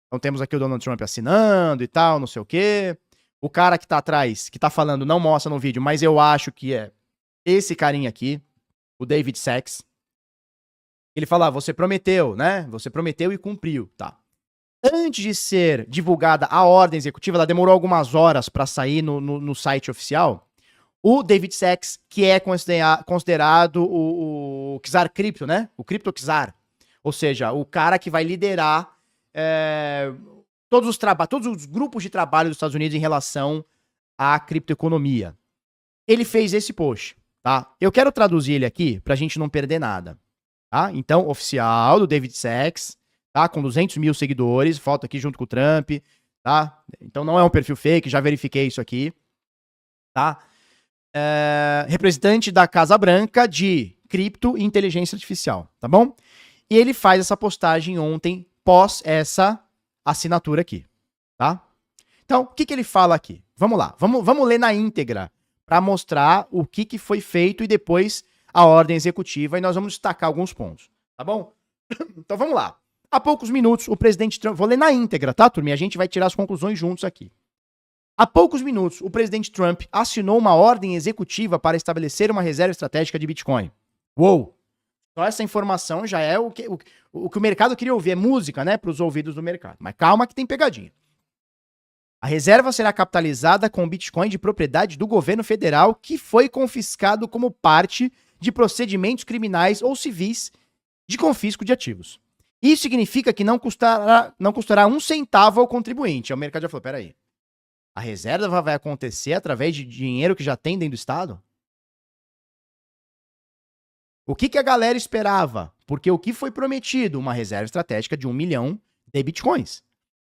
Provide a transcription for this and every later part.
Então temos aqui o Donald Trump assinando e tal, não sei o quê. O cara que tá atrás, que tá falando, não mostra no vídeo, mas eu acho que é esse carinha aqui, o David Sacks. Ele fala, você prometeu, né? Você prometeu e cumpriu, tá? Antes de ser divulgada a ordem executiva, ela demorou algumas horas para sair no site oficial. O David Sacks, que é considerado o czar cripto, né? O cripto czar. Ou seja, o cara que vai liderar todos os grupos de trabalho dos Estados Unidos em relação à criptoeconomia. Ele fez esse post, tá? Eu quero traduzir ele aqui pra gente não perder nada, tá? Então, oficial do David Sacks, tá? Com 200 mil seguidores, foto aqui junto com o Trump, tá? Então não é um perfil fake, já verifiquei isso aqui, tá? Representante da Casa Branca de cripto e inteligência artificial, tá bom? E ele faz essa postagem ontem, pós essa assinatura aqui, tá? Então, o que ele fala aqui? Vamos lá, vamos ler na íntegra para mostrar o que foi feito e depois a ordem executiva, e nós vamos destacar alguns pontos, tá bom? Então vamos lá. Há poucos minutos, o presidente Trump... Vou ler na íntegra, tá, turma? E a gente vai tirar as conclusões juntos aqui. Há poucos minutos, o presidente Trump assinou uma ordem executiva para estabelecer uma reserva estratégica de Bitcoin. Uou! Só essa informação já é o que o mercado queria ouvir. É música, né, para os ouvidos do mercado. Mas calma que tem pegadinha. A reserva será capitalizada com Bitcoin de propriedade do governo federal que foi confiscado como parte de procedimentos criminais ou civis de confisco de ativos. Isso significa que não custará um centavo ao contribuinte. O mercado já falou, peraí. A reserva vai acontecer através de dinheiro que já tem dentro do Estado? O que a galera esperava? Porque o que foi prometido? Uma reserva estratégica de 1 milhão de bitcoins.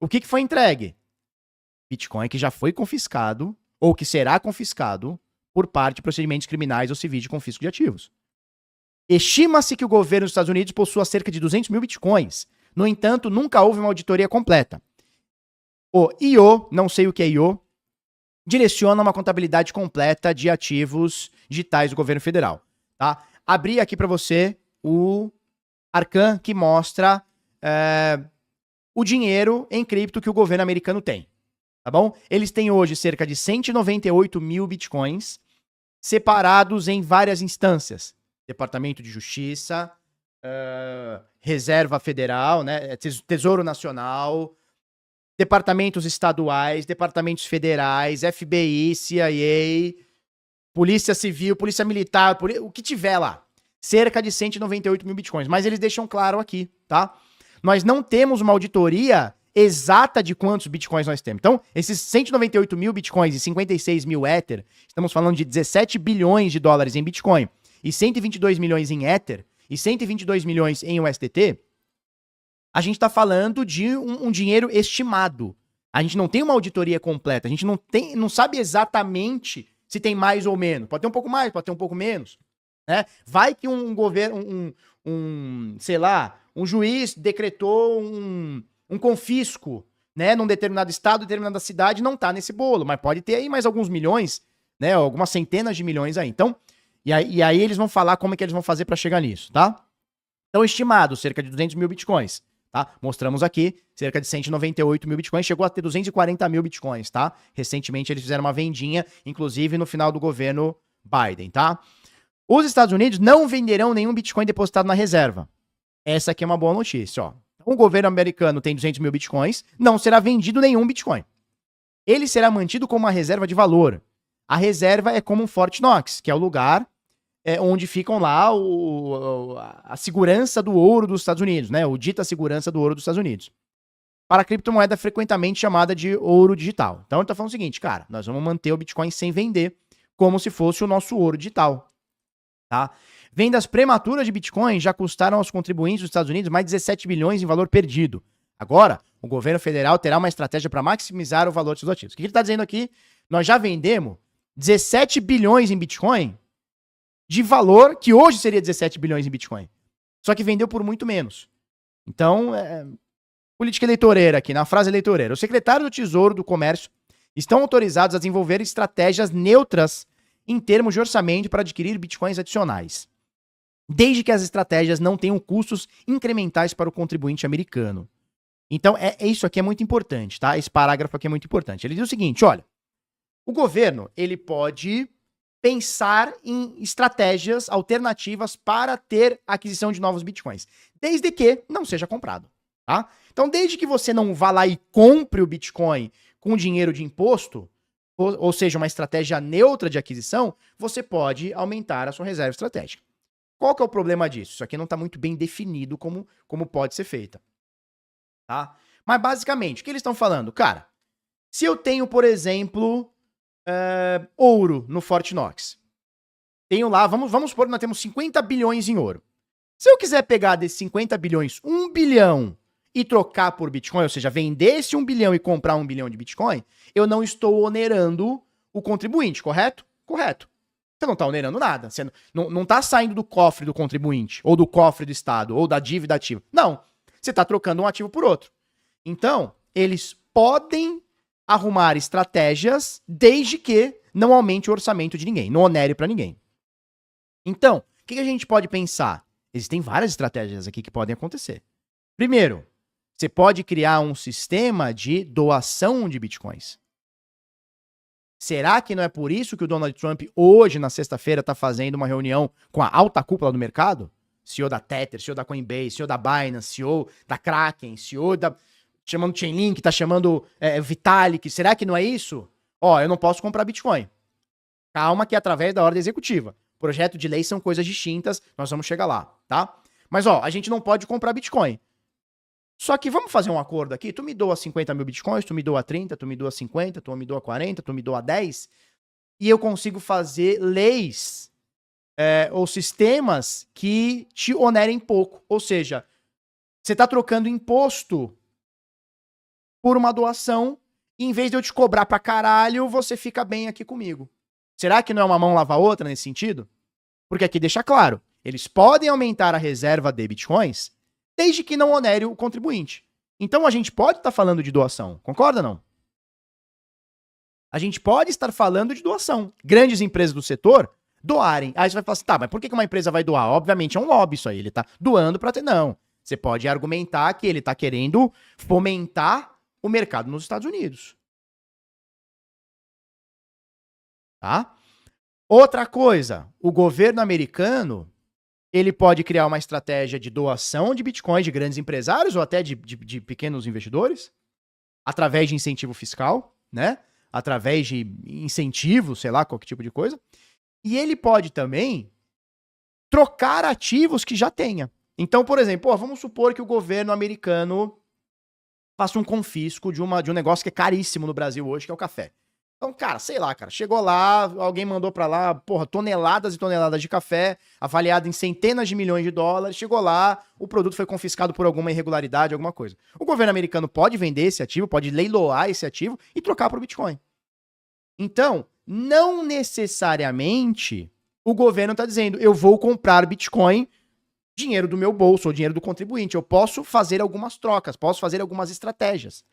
O que foi entregue? Bitcoin que já foi confiscado ou que será confiscado por parte de procedimentos criminais ou civis de confisco de ativos. Estima-se que o governo dos Estados Unidos possua cerca de 200 mil bitcoins. No entanto, nunca houve uma auditoria completa. O IO, não sei o que é IO, direciona uma contabilidade completa de ativos digitais do governo federal. Tá? Abri aqui para você o Arcan que mostra o dinheiro em cripto que o governo americano tem. Tá bom? Eles têm hoje cerca de 198 mil bitcoins separados em várias instâncias. Departamento de Justiça, Reserva Federal, né, Tesouro Nacional, departamentos estaduais, departamentos federais, FBI, CIA, Polícia Civil, Polícia Militar, o que tiver lá. Cerca de 198 mil bitcoins. Mas eles deixam claro aqui, tá? Nós não temos uma auditoria exata de quantos bitcoins nós temos. Então, esses 198 mil bitcoins e 56 mil Ether, estamos falando de 17 bilhões de dólares em bitcoin e 122 milhões em Ether e 122 milhões em USDT, a gente está falando de um dinheiro estimado. A gente não tem uma auditoria completa, a gente não sabe exatamente se tem mais ou menos. Pode ter um pouco mais, pode ter um pouco menos. Né? Vai que um governo, sei lá, um juiz decretou um confisco, né, num determinado estado, determinada cidade, não tá nesse bolo, mas pode ter aí mais alguns milhões, né, algumas centenas de milhões aí. Então, e aí eles vão falar como é que eles vão fazer para chegar nisso, tá? Então, estimado, cerca de 200 mil bitcoins, tá? Mostramos aqui, cerca de 198 mil bitcoins, chegou a ter 240 mil bitcoins, tá? Recentemente eles fizeram uma vendinha, inclusive no final do governo Biden, tá? Os Estados Unidos não venderão nenhum bitcoin depositado na reserva. Essa aqui é uma boa notícia, ó. O governo americano tem 200 mil bitcoins, não será vendido nenhum bitcoin. Ele será mantido como uma reserva de valor. A reserva é como um Fort Knox, que é o lugar onde ficam lá a segurança do ouro dos Estados Unidos, né? O dita segurança do ouro dos Estados Unidos. Para a criptomoeda frequentemente chamada de ouro digital. Então ele está falando o seguinte, cara, nós vamos manter o Bitcoin sem vender, como se fosse o nosso ouro digital. Tá? Vendas prematuras de Bitcoin já custaram aos contribuintes dos Estados Unidos mais de 17 bilhões em valor perdido. Agora, o governo federal terá uma estratégia para maximizar o valor de seus ativos. O que ele está dizendo aqui? Nós já vendemos 17 bilhões em Bitcoin de valor que hoje seria 17 bilhões em Bitcoin. Só que vendeu por muito menos. Então, política eleitoreira aqui, na frase eleitoreira. O secretário do Tesouro do Comércio estão autorizados a desenvolver estratégias neutras em termos de orçamento para adquirir bitcoins adicionais, desde que as estratégias não tenham custos incrementais para o contribuinte americano. Então, isso aqui é muito importante, tá? Esse parágrafo aqui é muito importante. Ele diz o seguinte, olha, o governo, ele pode pensar em estratégias alternativas para ter aquisição de novos bitcoins, desde que não seja comprado, tá? Então, desde que você não vá lá e compre o bitcoin com dinheiro de imposto, ou seja, uma estratégia neutra de aquisição, você pode aumentar a sua reserva estratégica. Qual que é o problema disso? Isso aqui não está muito bem definido como pode ser feita, tá? Mas, basicamente, o que eles estão falando? Cara, se eu tenho, por exemplo, ouro no Fort Knox, tenho lá, vamos supor que nós temos 50 bilhões em ouro. Se eu quiser pegar desses 50 bilhões, 1 bilhão e trocar por Bitcoin, ou seja, vender esse 1 bilhão e comprar 1 bilhão de Bitcoin, eu não estou onerando o contribuinte, correto? Correto. Você não está onerando nada. Você não está saindo do cofre do contribuinte, ou do cofre do Estado, ou da dívida ativa. Não. Você está trocando um ativo por outro. Então, eles podem arrumar estratégias desde que não aumente o orçamento de ninguém, não onere para ninguém. Então, o que a gente pode pensar? Existem várias estratégias aqui que podem acontecer. Primeiro, você pode criar um sistema de doação de bitcoins. Será que não é por isso que o Donald Trump hoje, na sexta-feira, está fazendo uma reunião com a alta cúpula do mercado? CEO da Tether, CEO da Coinbase, CEO da Binance, CEO da Kraken, CEO da... chamando Chainlink, tá chamando Vitalik. Será que não é isso? Ó, eu não posso comprar Bitcoin. Calma que é através da ordem executiva. Projeto de lei são coisas distintas, nós vamos chegar lá, tá? Mas, ó, a gente não pode comprar Bitcoin. Só que vamos fazer um acordo aqui. Tu me doa 50 mil Bitcoins, tu me doa 30, tu me doa 50, tu me doa 40, tu me doa 10. E eu consigo fazer leis ou sistemas que te onerem pouco. Ou seja, você tá trocando imposto por uma doação, e em vez de eu te cobrar pra caralho, você fica bem aqui comigo. Será que não é uma mão lava a outra nesse sentido? Porque aqui deixa claro, eles podem aumentar a reserva de bitcoins, desde que não onere o contribuinte. Então a gente pode estar falando de doação, concorda ou não? A gente pode estar falando de doação. Grandes empresas do setor doarem. Aí você vai falar assim, tá, mas por que uma empresa vai doar? Obviamente é um lobby isso aí, ele tá doando pra ter... Não, você pode argumentar que ele tá querendo fomentar o mercado nos Estados Unidos. Tá? Outra coisa, o governo americano, ele pode criar uma estratégia de doação de bitcoins de grandes empresários ou até de pequenos investidores, através de incentivo fiscal, né? Através de incentivo, sei lá, qualquer tipo de coisa. E ele pode também trocar ativos que já tenha. Então, por exemplo, vamos supor que o governo americano faça um confisco de um negócio que é caríssimo no Brasil hoje, que é o café. Então, cara, sei lá, cara, chegou lá, alguém mandou pra lá, toneladas e toneladas de café, avaliado em centenas de milhões de dólares, chegou lá, o produto foi confiscado por alguma irregularidade, alguma coisa. O governo americano pode vender esse ativo, pode leiloar esse ativo e trocar por Bitcoin. Então, não necessariamente o governo tá dizendo, eu vou comprar Bitcoin, dinheiro do meu bolso ou dinheiro do contribuinte. Eu posso fazer algumas trocas, posso fazer algumas estratégias.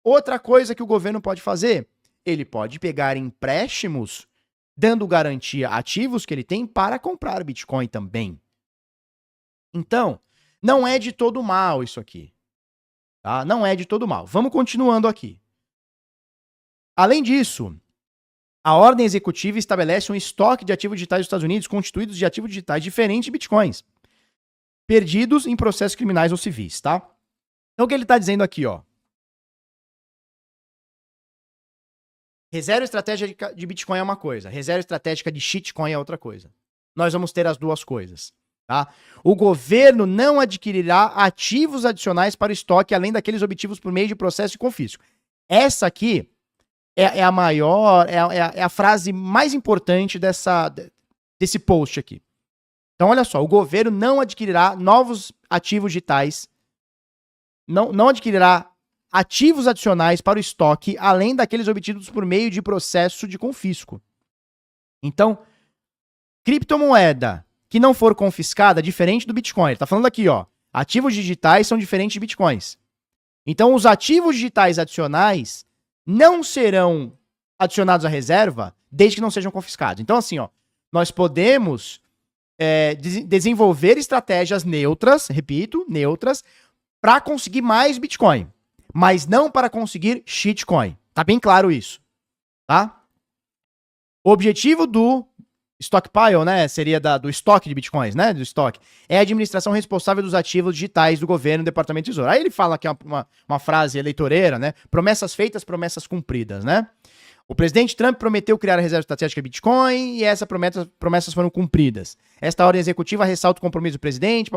Outra coisa que o governo pode fazer, ele pode pegar empréstimos, dando garantia a ativos que ele tem para comprar Bitcoin também. Então, não é de todo mal isso aqui. Tá? Não é de todo mal. Vamos continuando aqui. Além disso, a ordem executiva estabelece um estoque de ativos digitais dos Estados Unidos constituídos de ativos digitais diferentes de Bitcoins, perdidos em processos criminais ou civis, tá? Então o que ele está dizendo aqui, ó. Reserva estratégica de Bitcoin é uma coisa, reserva estratégica de shitcoin é outra coisa. Nós vamos ter as duas coisas, tá? O governo não adquirirá ativos adicionais para o estoque, além daqueles obtidos por meio de processo de confisco. Essa aqui é a maior, é a frase mais importante desse post aqui. Então, olha só, o governo não adquirirá novos ativos digitais, não adquirirá ativos adicionais para o estoque, além daqueles obtidos por meio de processo de confisco. Então, criptomoeda que não for confiscada, diferente do Bitcoin. Ele tá falando aqui, ó, ativos digitais são diferentes de Bitcoins. Então, os ativos digitais adicionais não serão adicionados à reserva desde que não sejam confiscados. Então, assim, ó, nós podemos desenvolver estratégias neutras, repito, neutras, para conseguir mais Bitcoin. mas não para conseguir shitcoin. Tá bem claro isso, tá? O objetivo do stockpile, né, seria do estoque de bitcoins, né, do estoque, é a administração responsável dos ativos digitais do governo e do Departamento de Tesouro. Aí ele fala que é uma frase eleitoreira, né, promessas feitas, promessas cumpridas, né? O presidente Trump prometeu criar a reserva estratégica de Bitcoin e essas promessas foram cumpridas. Esta ordem executiva ressalta o compromisso do presidente,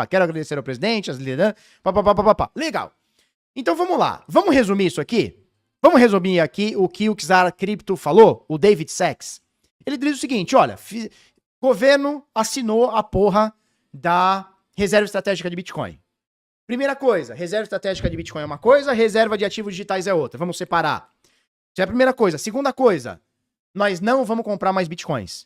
quero agradecer ao presidente, as lideranças, Legal. Então vamos lá, vamos resumir isso aqui? Vamos resumir aqui o que o Czar Crypto falou, o David Sachs. Ele diz o seguinte, olha, governo assinou a porra da reserva estratégica de Bitcoin. Primeira coisa, reserva estratégica de Bitcoin é uma coisa, reserva de ativos digitais é outra. Vamos separar. Isso é a primeira coisa. Segunda coisa, nós não vamos comprar mais Bitcoins.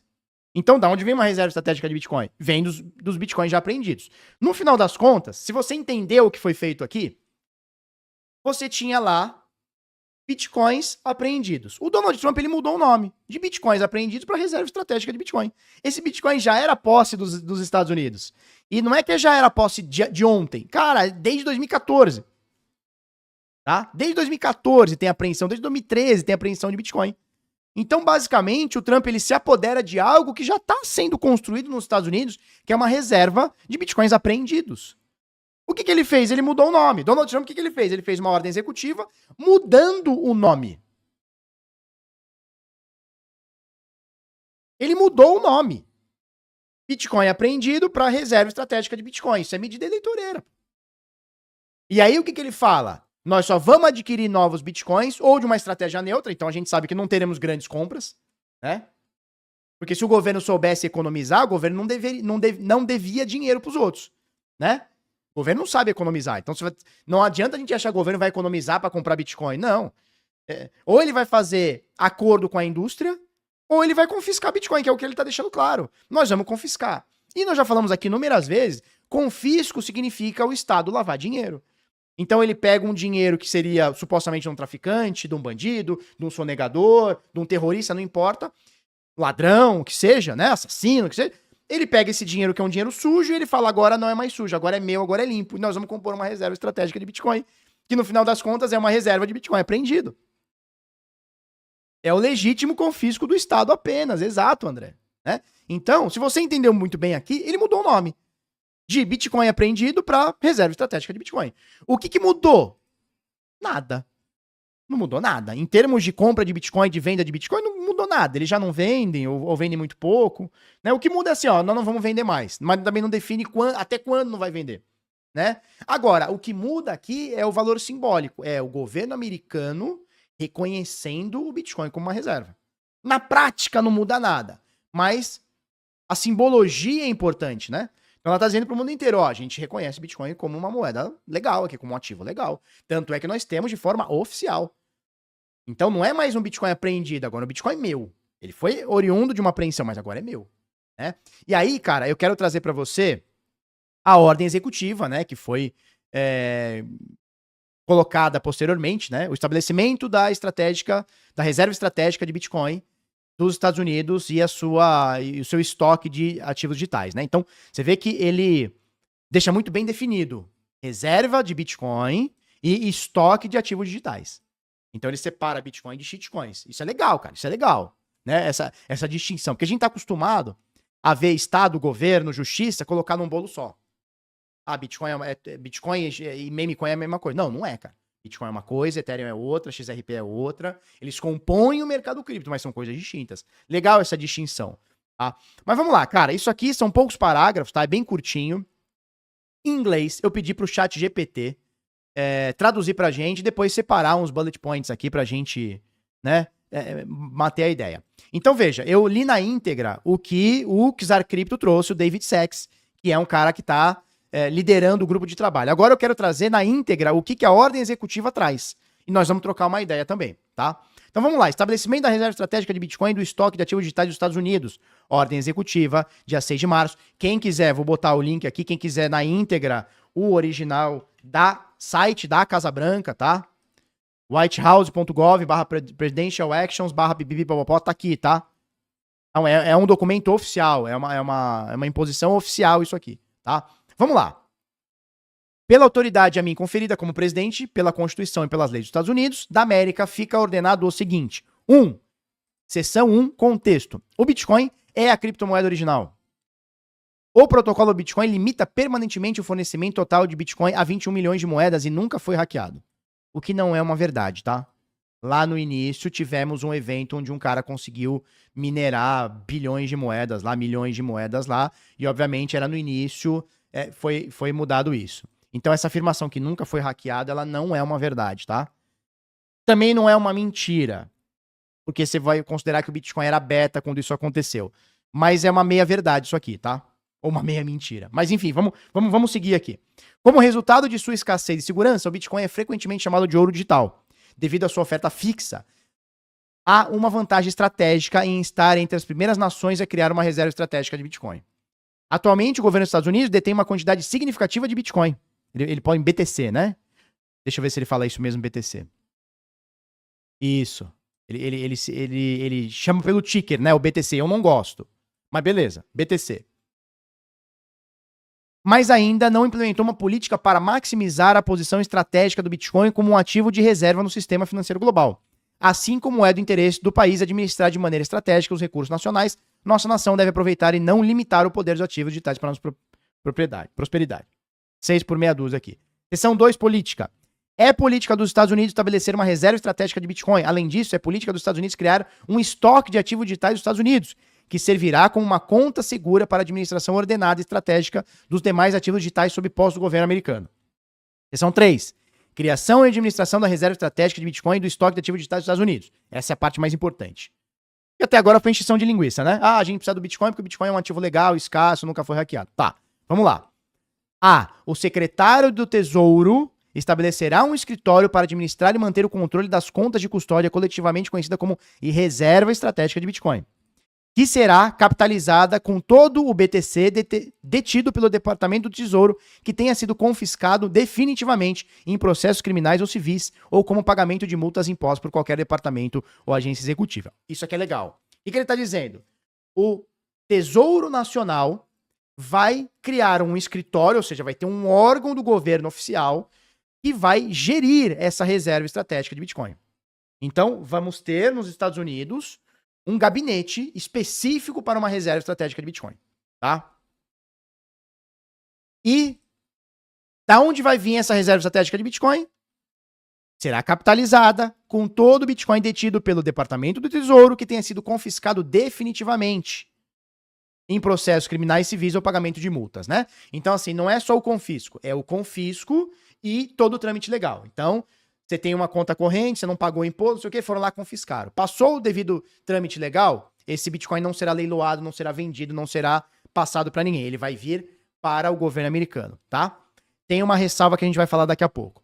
Então, da onde vem uma reserva estratégica de Bitcoin? Vem dos Bitcoins já apreendidos. No final das contas, se você entendeu o que foi feito aqui, você tinha lá Bitcoins apreendidos. O Donald Trump, ele mudou o nome de Bitcoins apreendidos para reserva estratégica de Bitcoin. Esse Bitcoin já era posse dos Estados Unidos. E não é que já era posse de ontem. Cara, desde 2014. Tá? Desde 2014 tem apreensão, desde 2013 tem apreensão de Bitcoin. Então, basicamente, o Trump ele se apodera de algo que já está sendo construído nos Estados Unidos, que é uma reserva de Bitcoins apreendidos. O que ele fez? Ele mudou o nome. Donald Trump, o que ele fez? Ele fez uma ordem executiva mudando o nome. Ele mudou o nome. Bitcoin apreendido para reserva estratégica de Bitcoin. Isso é medida eleitoreira. E aí o que ele fala? Nós só vamos adquirir novos Bitcoins ou de uma estratégia neutra, então a gente sabe que não teremos grandes compras, né? Porque se o governo soubesse economizar, o governo não devia dinheiro para os outros, né? O governo não sabe economizar. Então não adianta a gente achar que o governo vai economizar para comprar Bitcoin. Não. Ou ele vai fazer acordo com a indústria, ou ele vai confiscar Bitcoin, que é o que ele está deixando claro. Nós vamos confiscar. E nós já falamos aqui inúmeras vezes, confisco significa o Estado lavar dinheiro. Então ele pega um dinheiro que seria supostamente de um traficante, de um bandido, de um sonegador, de um terrorista, não importa, ladrão, que seja, né, assassino, que seja. Ele pega esse dinheiro que é um dinheiro sujo e ele fala, agora não é mais sujo, agora é meu, agora é limpo. E nós vamos compor uma reserva estratégica de Bitcoin, que no final das contas é uma reserva de Bitcoin apreendido. É o legítimo confisco do Estado apenas, exato, André. Né? Então, se você entendeu muito bem aqui, ele mudou o nome de Bitcoin apreendido para reserva estratégica de Bitcoin. O que mudou? Nada. Não mudou nada. Em termos de compra de Bitcoin, de venda de Bitcoin, não mudou nada. Eles já não vendem ou vendem muito pouco. Né? O que muda é assim, ó, nós não vamos vender mais. Mas também não define até quando não vai vender. Né? Agora, o que muda aqui é o valor simbólico. É o governo americano reconhecendo o Bitcoin como uma reserva. Na prática não muda nada. Mas a simbologia é importante, né? Então ela está dizendo para o mundo inteiro, ó, a gente reconhece Bitcoin como uma moeda legal aqui, como um ativo legal. Tanto é que nós temos de forma oficial. Então não é mais um Bitcoin apreendido, agora o Bitcoin é meu. Ele foi oriundo de uma apreensão, mas agora é meu. Né? E aí, cara, eu quero trazer para você a ordem executiva, né, que foi colocada posteriormente, né, o estabelecimento da reserva estratégica de Bitcoin dos Estados Unidos e o seu estoque de ativos digitais, né? Então, você vê que ele deixa muito bem definido reserva de Bitcoin e estoque de ativos digitais. Então, ele separa Bitcoin de shitcoins. Isso é legal, cara, isso é legal, né? Essa distinção, porque a gente tá acostumado a ver Estado, governo, justiça colocar num bolo só. Ah, Bitcoin e memecoin é a mesma coisa. Não, não é, cara. Bitcoin é uma coisa, Ethereum é outra, XRP é outra. Eles compõem o mercado cripto, mas são coisas distintas. Legal essa distinção, tá? Mas vamos lá, cara. Isso aqui são poucos parágrafos, tá? É bem curtinho. Em inglês, eu pedi pro chat GPT traduzir pra gente, depois separar uns bullet points aqui pra gente, né, manter a ideia. Então, veja, eu li na íntegra o que o Czar Crypto trouxe, o David Sachs, que é um cara que tá liderando o grupo de trabalho. Agora eu quero trazer na íntegra o que a ordem executiva traz. E nós vamos trocar uma ideia também, tá? Então vamos lá. Estabelecimento da reserva estratégica de Bitcoin do estoque de ativos digitais dos Estados Unidos. Ordem executiva, dia 6 de março. Quem quiser, vou botar o link aqui, quem quiser na íntegra, o original da site da Casa Branca, tá? whitehouse.gov/presidential actions/bibibibobopó, tá aqui, tá? Então é um documento oficial, é uma imposição oficial isso aqui, tá? Vamos lá. Pela autoridade a mim conferida como presidente, pela Constituição e pelas leis dos Estados Unidos, da América, fica ordenado o seguinte. Seção 1, contexto. O Bitcoin é a criptomoeda original. O protocolo Bitcoin limita permanentemente o fornecimento total de Bitcoin a 21 milhões de moedas e nunca foi hackeado. O que não é uma verdade, tá? Lá no início tivemos um evento onde um cara conseguiu minerar bilhões de moedas lá, milhões de moedas lá, e obviamente era no início, foi mudado isso. Então essa afirmação que nunca foi hackeada, ela não é uma verdade, tá? Também não é uma mentira, porque você vai considerar que o Bitcoin era beta quando isso aconteceu. Mas é uma meia verdade isso aqui, tá? Ou uma meia mentira. Mas enfim, vamos seguir aqui. Como resultado de sua escassez de segurança, o Bitcoin é frequentemente chamado de ouro digital. Devido à sua oferta fixa, há uma vantagem estratégica em estar entre as primeiras nações a criar uma reserva estratégica de Bitcoin. Atualmente, o governo dos Estados Unidos detém uma quantidade significativa de Bitcoin. Ele põe BTC, né? Deixa eu ver se ele fala isso mesmo, BTC. Isso. Ele chama pelo ticker, né? O BTC. Eu não gosto. Mas beleza, BTC. Mas ainda não implementou uma política para maximizar a posição estratégica do Bitcoin como um ativo de reserva no sistema financeiro global. Assim como é do interesse do país administrar de maneira estratégica os recursos nacionais, nossa nação deve aproveitar e não limitar o poder dos ativos digitais para nossa prosperidade. 6 por meia dúzia aqui. Seção 2, política. É política dos Estados Unidos estabelecer uma reserva estratégica de Bitcoin. Além disso, é política dos Estados Unidos criar um estoque de ativos digitais dos Estados Unidos, que servirá como uma conta segura para a administração ordenada e estratégica dos demais ativos digitais sob posse do governo americano. Seção 3. Criação e administração da reserva estratégica de Bitcoin e do estoque de ativos digitais dos Estados Unidos. Essa é a parte mais importante. E até agora foi encheção de linguiça, né? Ah, a gente precisa do Bitcoin porque o Bitcoin é um ativo legal, escasso, nunca foi hackeado. Tá, vamos lá. O secretário do Tesouro estabelecerá um escritório para administrar e manter o controle das contas de custódia coletivamente conhecida como reserva estratégica de Bitcoin, que será capitalizada com todo o BTC detido pelo Departamento do Tesouro que tenha sido confiscado definitivamente em processos criminais ou civis ou como pagamento de multas impostas por qualquer departamento ou agência executiva. Isso aqui é legal. O que ele está dizendo? O Tesouro Nacional vai criar um escritório, ou seja, vai ter um órgão do governo oficial que vai gerir essa reserva estratégica de Bitcoin. Então, vamos ter nos Estados Unidos um gabinete específico para uma reserva estratégica de Bitcoin, tá? E da onde vai vir essa reserva estratégica de Bitcoin? Será capitalizada com todo o Bitcoin detido pelo Departamento do Tesouro que tenha sido confiscado definitivamente em processos criminais civis ou pagamento de multas, né? Então, assim, não é só o confisco, é o confisco e todo o trâmite legal. Então, você tem uma conta corrente, você não pagou imposto, não sei o que, foram lá confiscaram. Passou o devido trâmite legal, esse Bitcoin não será leiloado, não será vendido, não será passado para ninguém. Ele vai vir para o governo americano, tá? Tem uma ressalva que a gente vai falar daqui a pouco.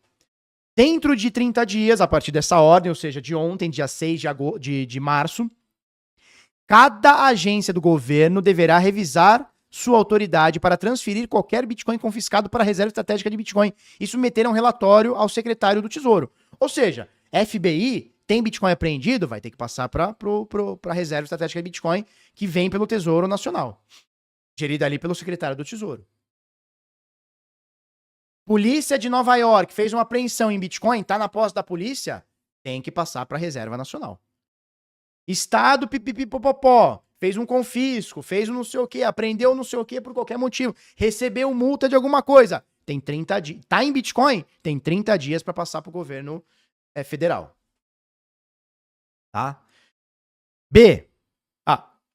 Dentro de 30 dias, a partir dessa ordem, ou seja, de ontem, dia 6 de março, cada agência do governo deverá revisar sua autoridade para transferir qualquer Bitcoin confiscado para a reserva estratégica de Bitcoin e submeter um relatório ao secretário do Tesouro. Ou seja, FBI tem Bitcoin apreendido, vai ter que passar para a reserva estratégica de Bitcoin que vem pelo Tesouro Nacional, gerida ali pelo secretário do Tesouro. Polícia de Nova York fez uma apreensão em Bitcoin, tá na posse da polícia, tem que passar para a Reserva Nacional. Estado pipipipopopó, fez um confisco, fez um não sei o que, apreendeu não sei o que por qualquer motivo, recebeu multa de alguma coisa, tem 30 dias, tá em Bitcoin, tem 30 dias para passar para o governo federal. Tá? B.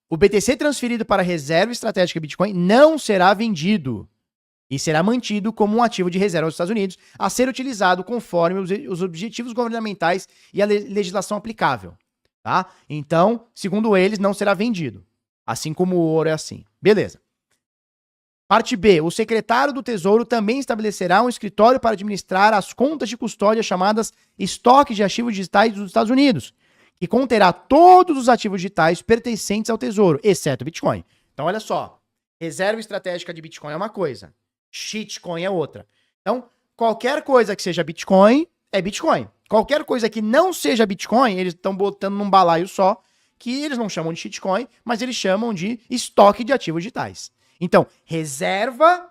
O BTC transferido para a reserva estratégica Bitcoin não será vendido e será mantido como um ativo de reserva dos Estados Unidos a ser utilizado conforme os objetivos governamentais e a legislação aplicável. Tá? Então, segundo eles, não será vendido. Assim como o ouro é assim. Beleza. Parte B. O secretário do Tesouro também estabelecerá um escritório para administrar as contas de custódia chamadas estoques de ativos digitais dos Estados Unidos, que conterá todos os ativos digitais pertencentes ao Tesouro, exceto Bitcoin. Então, olha só. Reserva estratégica de Bitcoin é uma coisa. Shitcoin é outra. Então, qualquer coisa que seja Bitcoin é Bitcoin. Qualquer coisa que não seja Bitcoin, eles estão botando num balaio só, que eles não chamam de shitcoin, mas eles chamam de estoque de ativos digitais. Então, reserva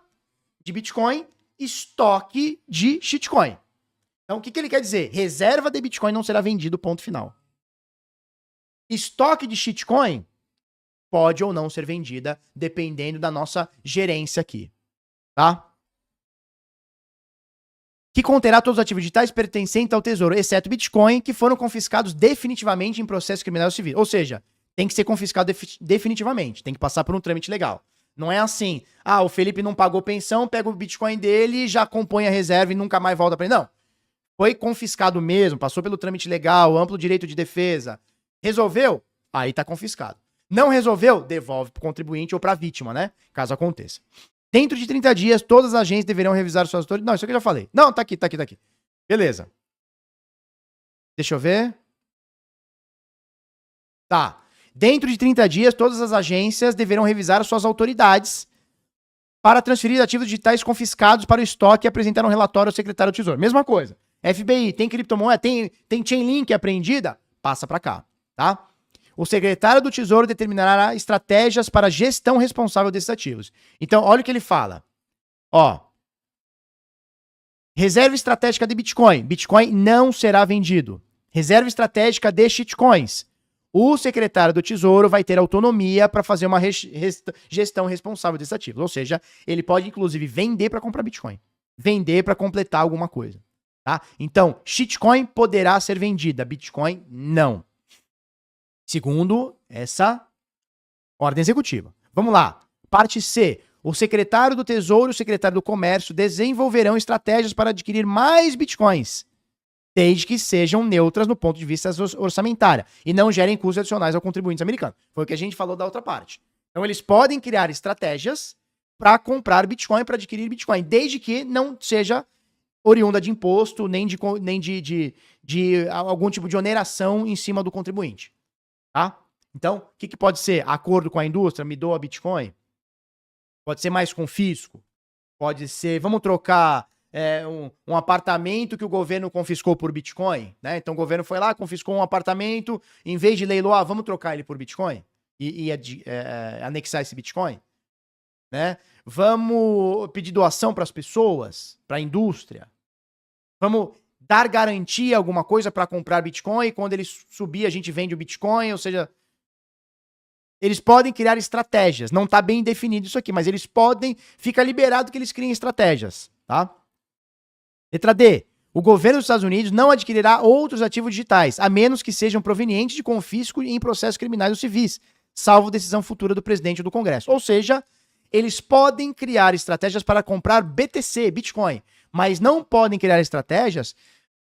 de Bitcoin estoque de shitcoin. Então, o que ele quer dizer? Reserva de Bitcoin não será vendido, ponto final. Estoque de shitcoin pode ou não ser vendida, dependendo da nossa gerência aqui, tá? Que conterá todos os ativos digitais pertencentes ao tesouro, exceto Bitcoin, que foram confiscados definitivamente em processo criminal civil. Ou seja, tem que ser confiscado definitivamente, tem que passar por um trâmite legal. Não é assim, o Felipe não pagou pensão, pega o Bitcoin dele, já compõe a reserva e nunca mais volta para ele. Não. Foi confiscado mesmo, passou pelo trâmite legal, amplo direito de defesa. Resolveu? Aí tá confiscado. Não resolveu? Devolve pro contribuinte ou pra vítima, né? Caso aconteça. Dentro de 30 dias, todas as agências deverão revisar suas autoridades. Não, isso aqui eu já falei. Não, tá aqui. Beleza. Deixa eu ver. Tá. Dentro de 30 dias, todas as agências deverão revisar suas autoridades para transferir ativos digitais confiscados para o estoque e apresentar um relatório ao secretário do Tesouro. Mesma coisa. FBI, tem criptomoeda, tem Chainlink apreendida? Passa para cá, tá? O secretário do Tesouro determinará estratégias para a gestão responsável desses ativos. Então, olha o que ele fala. Reserva estratégica de Bitcoin. Bitcoin não será vendido. Reserva estratégica de shitcoins. O secretário do Tesouro vai ter autonomia para fazer uma gestão responsável desses ativos. Ou seja, ele pode, inclusive, vender para comprar Bitcoin. Vender para completar alguma coisa. Tá? Então, shitcoin poderá ser vendida. Bitcoin, não. Segundo essa ordem executiva. Vamos lá. Parte C. O secretário do Tesouro e o secretário do Comércio desenvolverão estratégias para adquirir mais bitcoins, desde que sejam neutras no ponto de vista orçamentário e não gerem custos adicionais aos contribuintes americanos. Foi o que a gente falou da outra parte. Então, eles podem criar estratégias para comprar Bitcoin, para adquirir Bitcoin, desde que não seja oriunda de imposto, nem de algum tipo de oneração em cima do contribuinte. Tá? Então, o que pode ser? Acordo com a indústria, me doa Bitcoin. Pode ser mais confisco. Pode ser, vamos trocar um apartamento que o governo confiscou por Bitcoin, né? Então o governo foi lá, confiscou um apartamento, em vez de leiloar, vamos trocar ele por Bitcoin e anexar esse Bitcoin, né? Vamos pedir doação para as pessoas, para a indústria. Vamos dar garantia a alguma coisa para comprar Bitcoin e quando ele subir a gente vende o Bitcoin, ou seja, eles podem criar estratégias. Não está bem definido isso aqui, mas eles podem, fica liberado que eles criem estratégias, tá? Letra D. O governo dos Estados Unidos não adquirirá outros ativos digitais, a menos que sejam provenientes de confisco em processos criminais ou civis, salvo decisão futura do presidente ou do Congresso. Ou seja, eles podem criar estratégias para comprar BTC, Bitcoin, mas não podem criar estratégias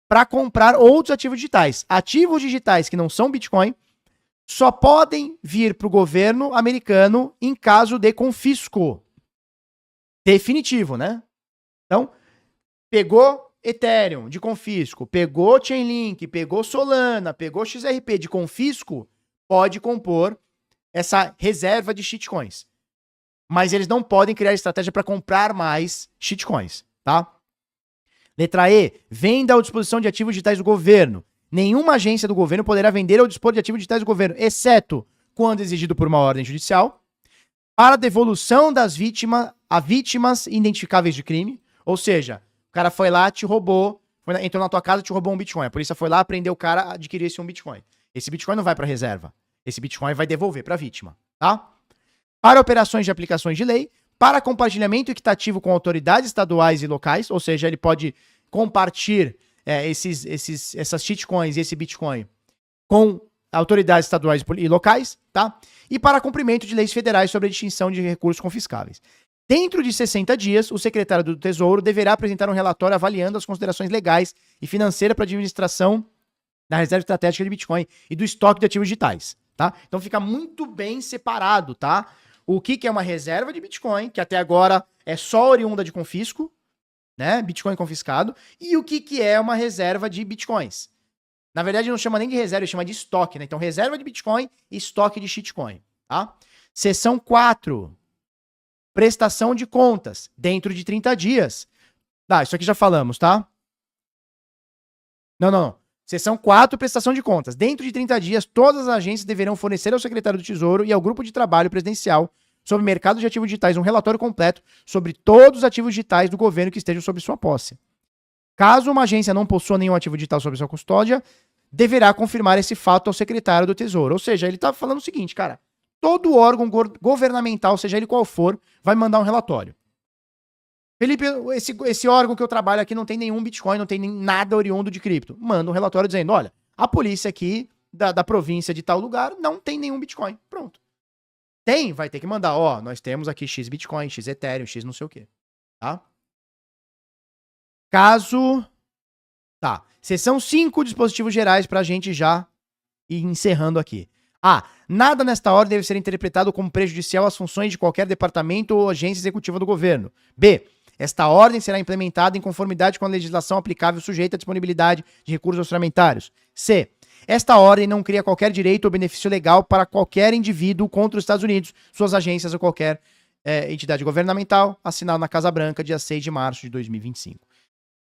para comprar outros ativos digitais. Ativos digitais que não são Bitcoin só podem vir para o governo americano em caso de confisco. Definitivo, né? Então, pegou Ethereum de confisco, pegou Chainlink, pegou Solana, pegou XRP de confisco, pode compor essa reserva de shitcoins. Mas eles não podem criar estratégia para comprar mais shitcoins, tá? Letra E. Venda ou disposição de ativos digitais do governo. Nenhuma agência do governo poderá vender ou dispor de ativos digitais do governo, exceto quando exigido por uma ordem judicial, para devolução das vítimas a vítimas identificáveis de crime. Ou seja, o cara foi lá, te roubou, entrou na tua casa, te roubou um Bitcoin. A polícia foi lá, prendeu o cara, adquiriu esse um Bitcoin. Esse Bitcoin não vai para reserva. Esse Bitcoin vai devolver para a vítima, tá? Para operações de aplicações de lei, para compartilhamento equitativo com autoridades estaduais e locais, ou seja, ele pode compartilhar essas shitcoins e esse Bitcoin com autoridades estaduais e locais, tá? E para cumprimento de leis federais sobre a distinção de recursos confiscáveis. Dentro de 60 dias, o secretário do Tesouro deverá apresentar um relatório avaliando as considerações legais e financeiras para a administração da reserva estratégica de Bitcoin e do estoque de ativos digitais, tá? Então fica muito bem separado, tá? O que é uma reserva de Bitcoin, que até agora é só oriunda de confisco, né? Bitcoin confiscado, e o que é uma reserva de Bitcoins. Na verdade, não chama nem de reserva, chama de estoque, né? Então, reserva de Bitcoin e estoque de shitcoin, tá? Seção 4. Prestação de contas, dentro de 30 dias. Isso aqui já falamos, tá? Não. Seção 4, prestação de contas. Dentro de 30 dias, todas as agências deverão fornecer ao secretário do Tesouro e ao grupo de trabalho presidencial sobre mercado de ativos digitais, um relatório completo sobre todos os ativos digitais do governo que estejam sob sua posse. Caso uma agência não possua nenhum ativo digital sob sua custódia, deverá confirmar esse fato ao secretário do Tesouro. Ou seja, ele tá falando o seguinte, cara, todo órgão governamental, seja ele qual for, vai mandar um relatório. Felipe, esse órgão que eu trabalho aqui não tem nenhum Bitcoin, não tem nada oriundo de cripto. Manda um relatório dizendo, olha, a polícia aqui da província de tal lugar não tem nenhum Bitcoin. Pronto. Tem, vai ter que mandar, ó, nós temos aqui X Bitcoin, X Ethereum, X não sei o quê. Tá? Caso... Tá. Seção 5, dispositivos gerais pra gente já ir encerrando aqui. A. Nada nesta ordem deve ser interpretado como prejudicial às funções de qualquer departamento ou agência executiva do governo. B. Esta ordem será implementada em conformidade com a legislação aplicável sujeita à disponibilidade de recursos orçamentários. C. Esta ordem não cria qualquer direito ou benefício legal para qualquer indivíduo contra os Estados Unidos, suas agências ou qualquer entidade governamental, assinado na Casa Branca, dia 6 de março de 2025.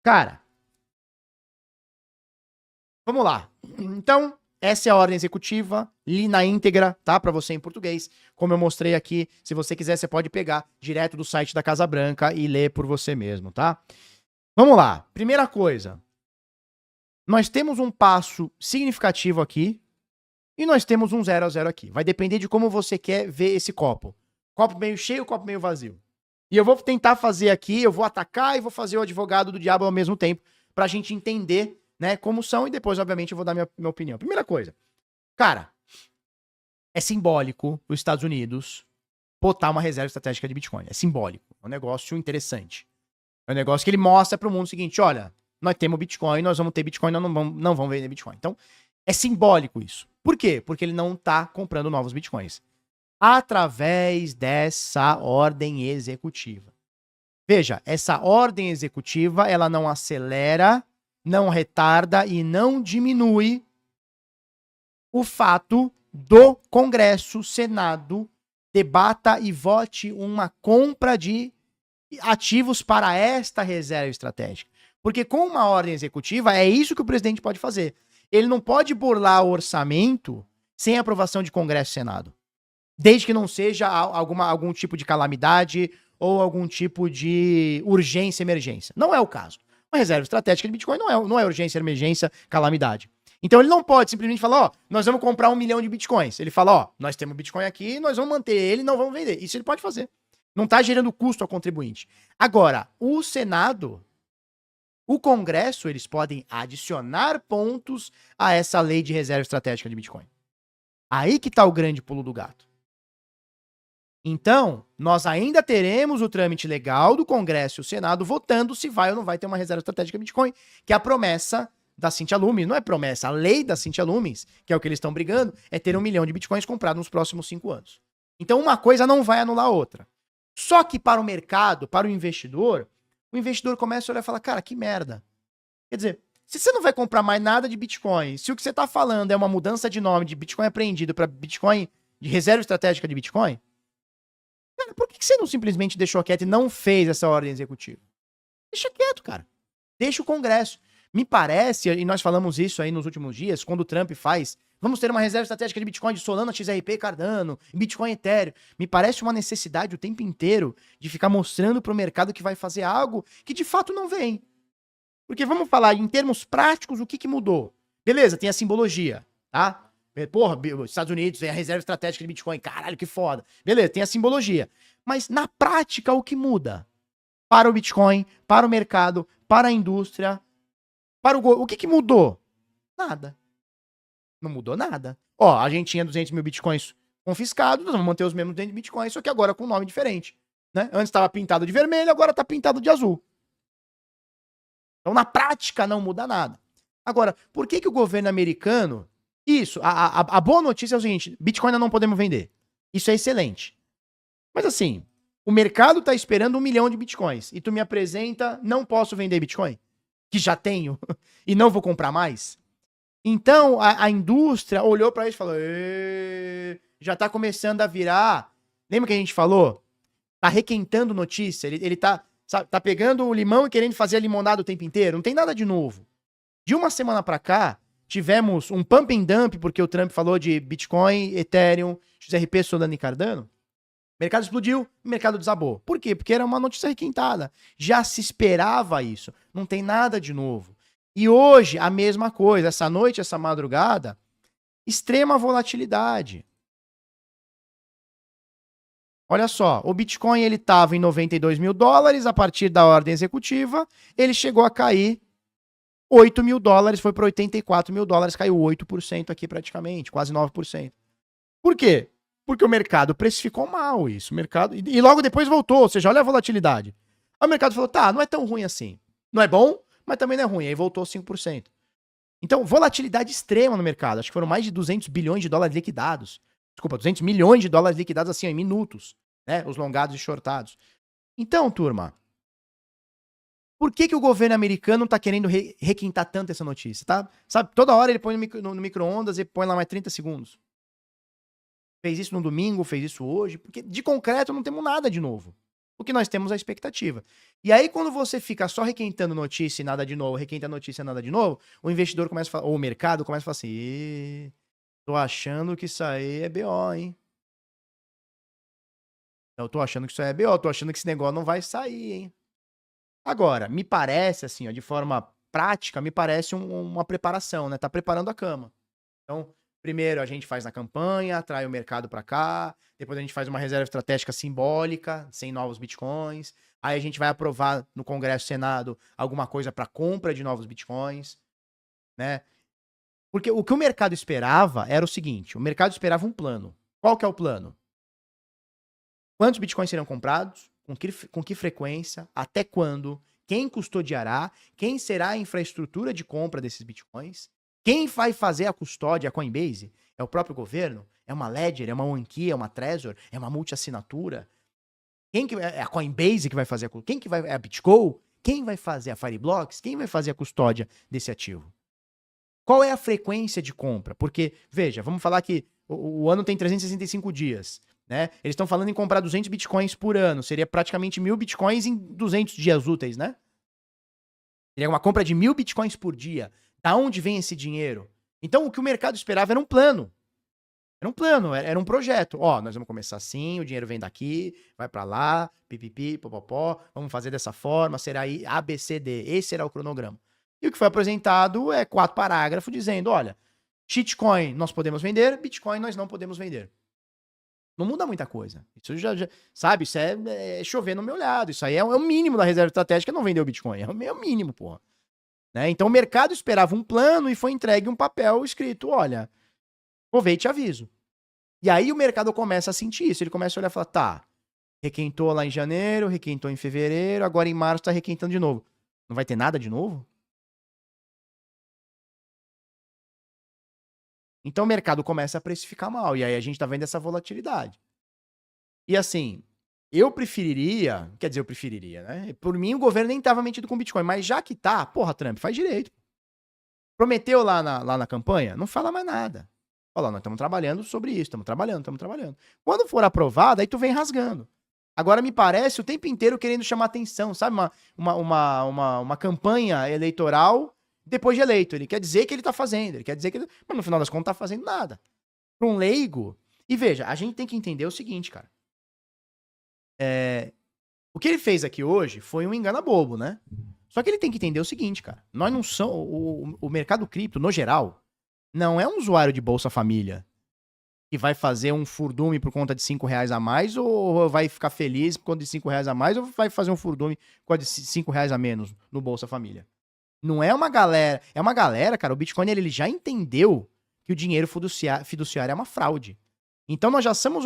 Cara, vamos lá. Então, essa é a ordem executiva, li na íntegra, tá? Para você em português. Como eu mostrei aqui, se você quiser, você pode pegar direto do site da Casa Branca e ler por você mesmo, tá? Vamos lá. Primeira coisa. Nós temos um passo significativo aqui e nós temos um 0 a 0 aqui. Vai depender de como você quer ver esse copo. Copo meio cheio, copo meio vazio. E eu vou tentar fazer aqui, eu vou atacar e vou fazer o advogado do diabo ao mesmo tempo, pra gente entender, né, como são, e depois, obviamente, eu vou dar minha opinião. Primeira coisa, cara, é simbólico os Estados Unidos botar uma reserva estratégica de Bitcoin. É simbólico, é um negócio interessante. É um negócio que ele mostra pro mundo o seguinte, olha, nós temos Bitcoin, nós vamos ter Bitcoin, nós não vamos vender Bitcoin. Então, é simbólico isso. Por quê? Porque ele não tá comprando novos Bitcoins. Através dessa ordem executiva. Veja, essa ordem executiva, ela não acelera, não retarda e não diminui o fato do Congresso, Senado, debata e vote uma compra de ativos para esta reserva estratégica. Porque com uma ordem executiva, é isso que o presidente pode fazer. Ele não pode burlar o orçamento sem aprovação de Congresso e Senado. Desde que não seja algum tipo de calamidade ou algum tipo de urgência, emergência. Não é o caso. Uma reserva estratégica de Bitcoin não é urgência, emergência, calamidade. Então ele não pode simplesmente falar, ó, nós vamos comprar 1 milhão de Bitcoins. Ele fala, ó, nós temos Bitcoin aqui, nós vamos manter ele, não vamos vender. Isso ele pode fazer. Não está gerando custo ao contribuinte. Agora, o Senado, o Congresso, eles podem adicionar pontos a essa lei de reserva estratégica de Bitcoin. Aí que está o grande pulo do gato. Então, nós ainda teremos o trâmite legal do Congresso e o Senado votando se vai ou não vai ter uma reserva estratégica Bitcoin, que é a promessa da Cynthia Lummis, não é promessa, a lei da Cynthia Lummis, que é o que eles estão brigando, é ter 1 milhão de Bitcoins comprados nos próximos 5 anos. Então, uma coisa não vai anular a outra. Só que para o mercado, para o investidor começa a olhar e falar, cara, que merda. Quer dizer, se você não vai comprar mais nada de Bitcoin, se o que você está falando é uma mudança de nome de Bitcoin apreendido para Bitcoin de reserva estratégica de Bitcoin, cara, por que você não simplesmente deixou quieto e não fez essa ordem executiva? Deixa quieto, cara. Deixa o Congresso. Me parece, e nós falamos isso aí nos últimos dias, quando o Trump faz, vamos ter uma reserva estratégica de Bitcoin de Solana, XRP, Cardano, Bitcoin Ethereum. Me parece uma necessidade o tempo inteiro de ficar mostrando para o mercado que vai fazer algo que de fato não vem. Porque vamos falar em termos práticos, o que mudou? Beleza, tem a simbologia, tá? Porra, os Estados Unidos tem a reserva estratégica de Bitcoin. Caralho, que foda. Beleza, tem a simbologia. Mas na prática, o que muda? Para o Bitcoin, para o mercado, para a indústria, para o que mudou? Nada. Não mudou nada. Ó, a gente tinha 200 mil Bitcoins confiscados, nós vamos manter os mesmos 200 Bitcoins, só que agora com um nome diferente. Né? Antes estava pintado de vermelho, agora está pintado de azul. Então, na prática, não muda nada. Agora, por que o governo americano... Isso, a boa notícia é o seguinte, Bitcoin ainda não podemos vender. Isso é excelente. Mas assim, o mercado tá esperando 1 milhão de Bitcoins e tu me apresenta, não posso vender Bitcoin, que já tenho, e não vou comprar mais. Então, a indústria olhou pra isso e falou, já tá começando a virar... Lembra que a gente falou? Tá requentando notícia, ele tá, sabe, tá pegando o limão e querendo fazer a limonada o tempo inteiro. Não tem nada de novo. De uma semana pra cá, tivemos um pump and dump, porque o Trump falou de Bitcoin, Ethereum, XRP, Solana e Cardano. mercado explodiu, o mercado desabou. Por quê? Porque era uma notícia requintada. Já se esperava isso. Não tem nada de novo. E hoje, a mesma coisa. Essa noite, essa madrugada, extrema volatilidade. Olha só, o Bitcoin ele estava em 92 mil dólares, a partir da ordem executiva, ele chegou a cair 8 mil dólares, foi para 84 mil dólares, caiu 8% aqui praticamente, quase 9%. Por quê? Porque o mercado precificou mal isso. O mercado, e logo depois voltou, ou seja, olha a volatilidade. Aí o mercado falou, tá, não é tão ruim assim. Não é bom, mas também não é ruim. Aí voltou 5%. Então, volatilidade extrema no mercado. Acho que foram mais de 200 bilhões de dólares liquidados. Desculpa, 200 milhões de dólares liquidados assim, em minutos. Né? Os longados e shortados. Então, turma, por que o governo americano tá querendo requintar tanto essa notícia? Tá? Sabe, toda hora ele põe no micro-ondas e põe lá mais 30 segundos. Fez isso no domingo, fez isso hoje, porque de concreto não temos nada de novo. O que nós temos é a expectativa. E aí, quando você fica só requentando notícia e nada de novo, requenta notícia e nada de novo, o investidor começa a falar, ou o mercado começa a falar assim, tô achando que isso aí é BO, hein? Eu tô achando que isso aí é BO, tô achando que esse negócio não vai sair, hein? Agora, me parece, assim, ó, de forma prática, me parece uma preparação, né? Tá preparando a cama. Então, primeiro a gente faz na campanha, atrai o mercado para cá, depois a gente faz uma reserva estratégica simbólica, sem novos bitcoins, aí a gente vai aprovar no Congresso e Senado alguma coisa para compra de novos bitcoins, né? Porque o que o mercado esperava era o seguinte, o mercado esperava um plano. Qual que é o plano? Quantos bitcoins serão comprados? Com que frequência? Até quando? Quem custodiará? Quem será a infraestrutura de compra desses bitcoins? Quem vai fazer a custódia, a Coinbase? É o próprio governo? É uma Ledger? É uma OneKey? É uma Trezor? É uma multi-assinatura? Quem que é a Coinbase que vai fazer a quem que vai é a BitGo? Quem vai fazer a Fireblocks? Quem vai fazer a custódia desse ativo? Qual é a frequência de compra? Porque, veja, vamos falar que o ano tem 365 dias, né? Eles estão falando em comprar 200 bitcoins por ano, seria praticamente 1.000 bitcoins em 200 dias úteis, né? Seria uma compra de 1.000 bitcoins por dia. Da onde vem esse dinheiro? Então, o que o mercado esperava era um plano. Era um plano, era um projeto. Ó, nós vamos começar assim, o dinheiro vem daqui, vai pra lá, pipipi, popopó, vamos fazer dessa forma, será aí A, B, C, D. Esse será o cronograma. E o que foi apresentado é 4 parágrafos dizendo, olha, shitcoin nós podemos vender, Bitcoin nós não podemos vender. Não muda muita coisa. Isso já sabe, isso é chover no meu olhado. Isso aí é o mínimo da reserva estratégica, não vender o Bitcoin. É o mínimo, porra. Né? Então o mercado esperava um plano e foi entregue um papel escrito, olha, vou ver e te aviso. E aí o mercado começa a sentir isso. Ele começa a olhar e falar, tá, requentou lá em janeiro, requentou em fevereiro, agora em março tá requentando de novo. Não vai ter nada de novo? Então o mercado começa a precificar mal. E aí a gente tá vendo essa volatilidade. E assim, eu preferiria, quer dizer, eu preferiria, né? Por mim, o governo nem tava metido com Bitcoin, mas já que tá, porra, Trump, faz direito. Prometeu lá na campanha, não fala mais nada. Olha lá, nós estamos trabalhando sobre isso, estamos trabalhando. Quando for aprovado, aí tu vem rasgando. Agora me parece o tempo inteiro querendo chamar atenção, sabe? Uma campanha eleitoral depois de eleito. Ele quer dizer que ele tá fazendo, ele quer dizer que ele... Mas no final das contas não tá fazendo nada. Para um leigo... E veja, a gente tem que entender o seguinte, cara. O que ele fez aqui hoje foi um engano bobo, né? Só que ele tem que entender o seguinte, cara. Nós não somos... O mercado cripto, no geral, não é um usuário de Bolsa Família que vai fazer um furdume por conta de R$5 a mais, ou vai ficar feliz por conta de R$5 a mais, ou vai fazer um furdume por conta de R$5 a menos no Bolsa Família. Não é uma galera... É uma galera, cara, o Bitcoin ele já entendeu que o dinheiro fiduciário é uma fraude. Então nós já somos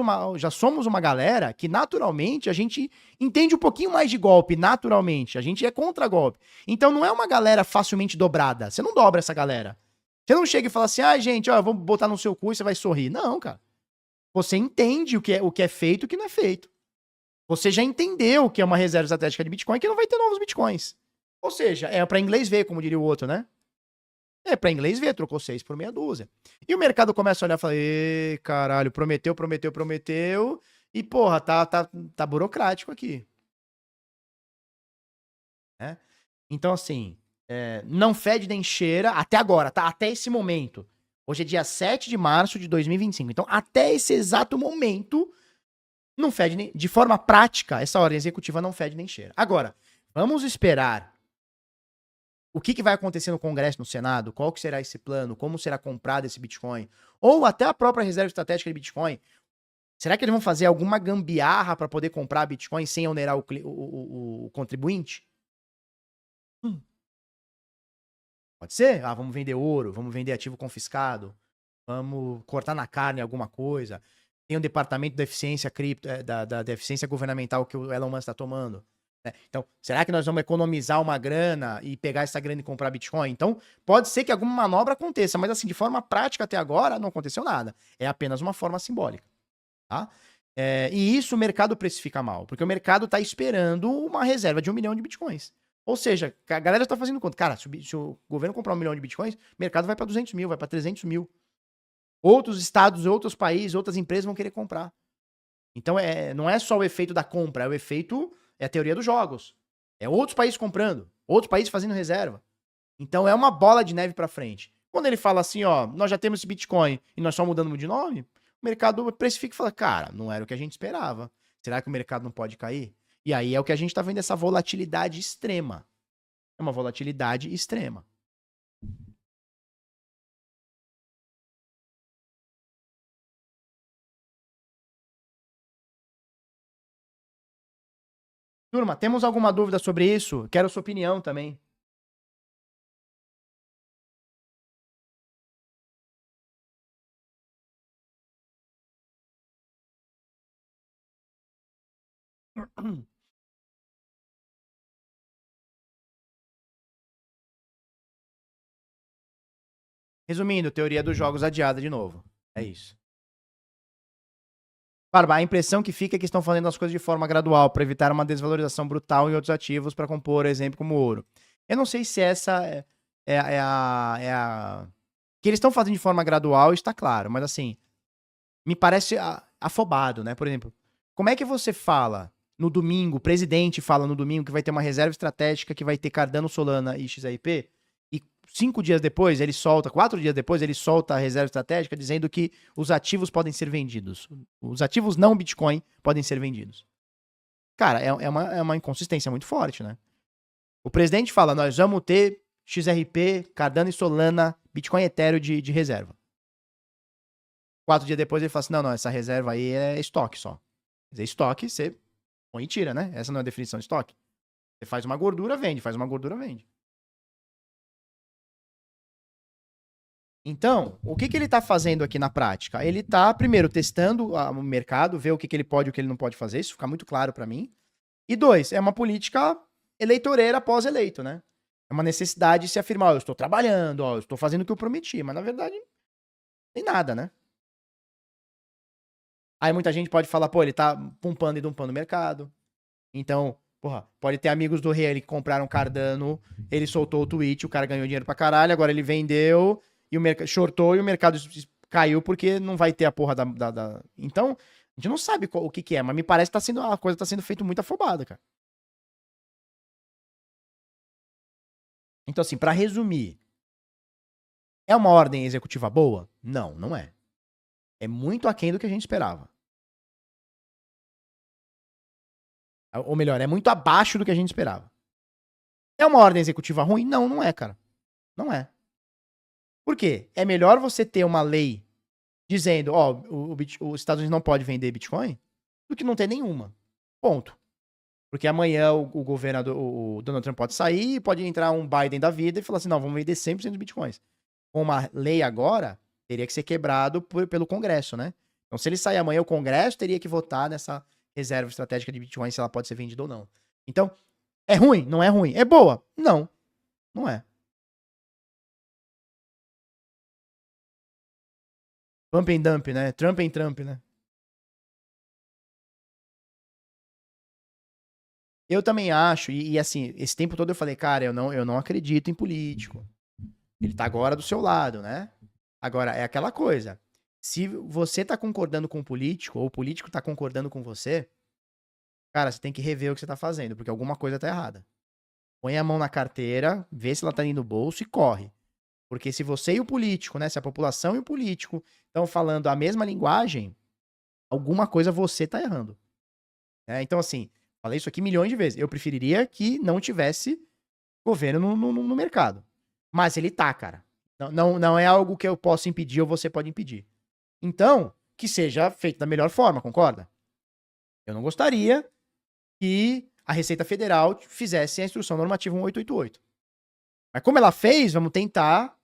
uma galera que naturalmente a gente entende um pouquinho mais de golpe, naturalmente. A gente é contra golpe. Então não é uma galera facilmente dobrada. Você não dobra essa galera. Você não chega e fala assim, gente, ó, eu vou botar no seu cu e você vai sorrir. Não, cara. Você entende o que é feito e o que não é feito. Você já entendeu o que é uma reserva estratégica de Bitcoin que não vai ter novos Bitcoins. Ou seja, é para inglês ver, como diria o outro, né? É para inglês ver, trocou 6 por meia dúzia. E o mercado começa a olhar e fala, caralho, prometeu. E, porra, tá burocrático aqui. Né? Então, assim, não fede nem cheira até agora, tá? Até esse momento. Hoje é dia 7 de março de 2025. Então, até esse exato momento, Não fede nem... De forma prática, essa ordem executiva não fede nem cheira. Agora, vamos esperar o que vai acontecer no Congresso, no Senado, qual que será esse plano, como será comprado esse Bitcoin, ou até a própria reserva estratégica de Bitcoin. Será que eles vão fazer alguma gambiarra para poder comprar Bitcoin sem onerar o contribuinte? Pode ser? Ah, vamos vender ouro, vamos vender ativo confiscado, vamos cortar na carne alguma coisa. Tem um departamento da eficiência cripto, da eficiência governamental que o Elon Musk está tomando. Né? Então, será que nós vamos economizar uma grana e pegar essa grana e comprar Bitcoin? Então, pode ser que alguma manobra aconteça, mas assim, de forma prática até agora não aconteceu nada. É apenas uma forma simbólica. Tá? E isso o mercado precifica mal, porque o mercado está esperando uma reserva de 1 milhão de Bitcoins. Ou seja, a galera está fazendo conta. Cara, se o governo comprar 1 milhão de Bitcoins, o mercado vai para 200 mil, vai para 300 mil. Outros estados, outros países, outras empresas vão querer comprar. Então, não é só o efeito da compra, é o efeito, é a teoria dos jogos. É outros países comprando, outros países fazendo reserva. Então, é uma bola de neve para frente. Quando ele fala assim, ó, nós já temos esse Bitcoin e nós só mudamos de nome, o mercado precifica e fala, cara, não era o que a gente esperava. Será que o mercado não pode cair? E aí é o que a gente tá vendo, essa volatilidade extrema. É uma volatilidade extrema. Turma, temos alguma dúvida sobre isso? Quero sua opinião também. Resumindo, teoria dos jogos adiada de novo. É isso. Barba, a impressão que fica é que estão fazendo as coisas de forma gradual para evitar uma desvalorização brutal em outros ativos para compor, exemplo, como ouro. Eu não sei se essa é a... Que eles estão fazendo de forma gradual, está claro, mas assim, me parece afobado, né? Por exemplo, como é que você fala no domingo, o presidente fala no domingo que vai ter uma reserva estratégica que vai ter Cardano, Solana e XRP, e 5 dias depois ele solta, 4 dias depois ele solta a reserva estratégica dizendo que os ativos podem ser vendidos. Os ativos não Bitcoin podem ser vendidos. Cara, é uma inconsistência muito forte, né? O presidente fala, nós vamos ter XRP, Cardano e Solana, Bitcoin Ethereum de reserva. 4 dias depois ele fala assim, não, essa reserva aí é estoque só. Quer dizer, estoque, você põe e tira, né? Essa não é a definição de estoque. Você faz uma gordura, vende. Faz uma gordura, vende. Então, o que ele tá fazendo aqui na prática? Ele tá, primeiro, testando o mercado, ver o que ele pode e o que ele não pode fazer. Isso fica muito claro para mim. E 2, é uma política eleitoreira pós-eleito, né? É uma necessidade de se afirmar, eu estou trabalhando, ó, eu estou fazendo o que eu prometi. Mas, na verdade, nem nada, né? Aí muita gente pode falar, pô, ele tá pumpando e dumpando o mercado. Então, porra, pode ter amigos do rei ali que compraram Cardano, ele soltou o tweet, o cara ganhou dinheiro pra caralho, agora ele vendeu e o mercado shortou e o mercado caiu porque não vai ter a porra da... Então, a gente não sabe o que é, mas me parece que tá sendo, a coisa tá sendo feita muito afobada, cara. Então, assim, pra resumir, é uma ordem executiva boa? Não, não é. É muito aquém do que a gente esperava. Ou melhor, é muito abaixo do que a gente esperava. É uma ordem executiva ruim? Não, não é, cara. Não é. Por quê? É melhor você ter uma lei dizendo, ó, os Estados Unidos não pode vender Bitcoin, do que não ter nenhuma. Ponto. Porque amanhã o governador, o Donald Trump pode sair e pode entrar um Biden da vida e falar assim, não, vamos vender 100% de Bitcoins. Com uma lei agora, teria que ser quebrado pelo Congresso, né? Então, se ele sair amanhã, o Congresso teria que votar nessa reserva estratégica de Bitcoin, se ela pode ser vendida ou não. Então, é ruim? Não é ruim. É boa? Não. Não é. Pump and dump, né? Trump and Trump, né? Eu também acho, e assim, esse tempo todo eu falei, cara, eu não acredito em político. Ele tá agora do seu lado, né? Agora, é aquela coisa. Se você tá concordando com o político, ou o político tá concordando com você, cara, você tem que rever o que você tá fazendo, porque alguma coisa tá errada. Põe a mão na carteira, vê se ela tá indo no bolso e corre. Porque se você e o político, né? Se a população e o político estão falando a mesma linguagem, alguma coisa você tá errando. né? Então, assim, falei isso aqui milhões de vezes. Eu preferiria que não tivesse governo no mercado. Mas ele tá, cara. Não é algo que eu possa impedir ou você pode impedir. Então, que seja feito da melhor forma, concorda? Eu não gostaria que a Receita Federal fizesse a instrução normativa 1888. Mas como ela fez, vamos tentar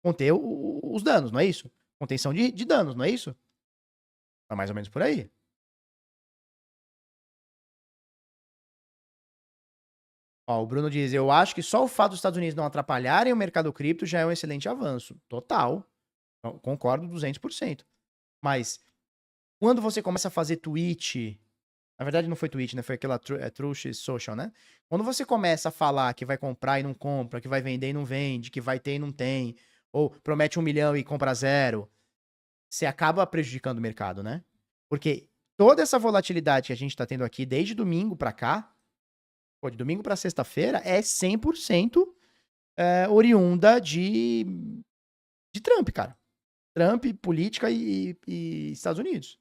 conter os danos, não é isso? Contenção de danos, não é isso? É mais ou menos por aí. Ó, o Bruno diz, eu acho que só o fato dos Estados Unidos não atrapalharem o mercado cripto já é um excelente avanço. Total. Eu concordo 200%. Mas quando você começa a fazer tweet, na verdade não foi tweet, né? Foi aquela Truth Social, né? Quando você começa a falar que vai comprar e não compra, que vai vender e não vende, que vai ter e não tem, ou promete 1 milhão e compra 0, você acaba prejudicando o mercado, né? Porque toda essa volatilidade que a gente tá tendo aqui desde domingo pra cá, pô, de domingo pra sexta-feira, é 100% oriunda de Trump, cara. Trump, política e Estados Unidos.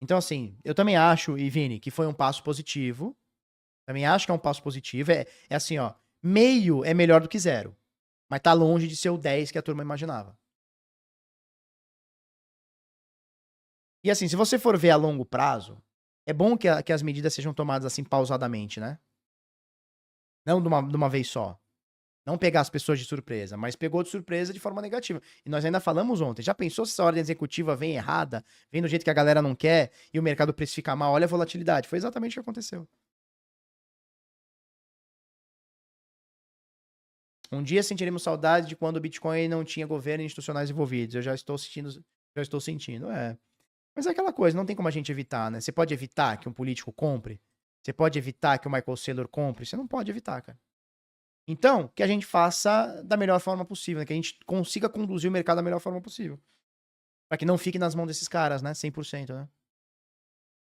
Então, assim, eu também acho, e Vini, que foi um passo positivo. Também acho que é um passo positivo. É assim, ó, meio é melhor do que 0. Mas tá longe de ser o 10 que a turma imaginava. E assim, se você for ver a longo prazo, é bom que as medidas sejam tomadas assim pausadamente, né? Não de uma vez só. Não pegar as pessoas de surpresa, mas pegou de surpresa de forma negativa. E nós ainda falamos ontem. Já pensou se essa ordem executiva vem errada, vem do jeito que a galera não quer e o mercado precifica mal? Olha a volatilidade. Foi exatamente o que aconteceu. Um dia sentiremos saudade de quando o Bitcoin não tinha governo e institucionais envolvidos. Eu já estou sentindo. Mas é aquela coisa, não tem como a gente evitar, né? Você pode evitar que um político compre? Você pode evitar que o Michael Saylor compre? Você não pode evitar, cara. Então, que a gente faça da melhor forma possível, né? Que a gente consiga conduzir o mercado da melhor forma possível. Pra que não fique nas mãos desses caras, né? 100%, né?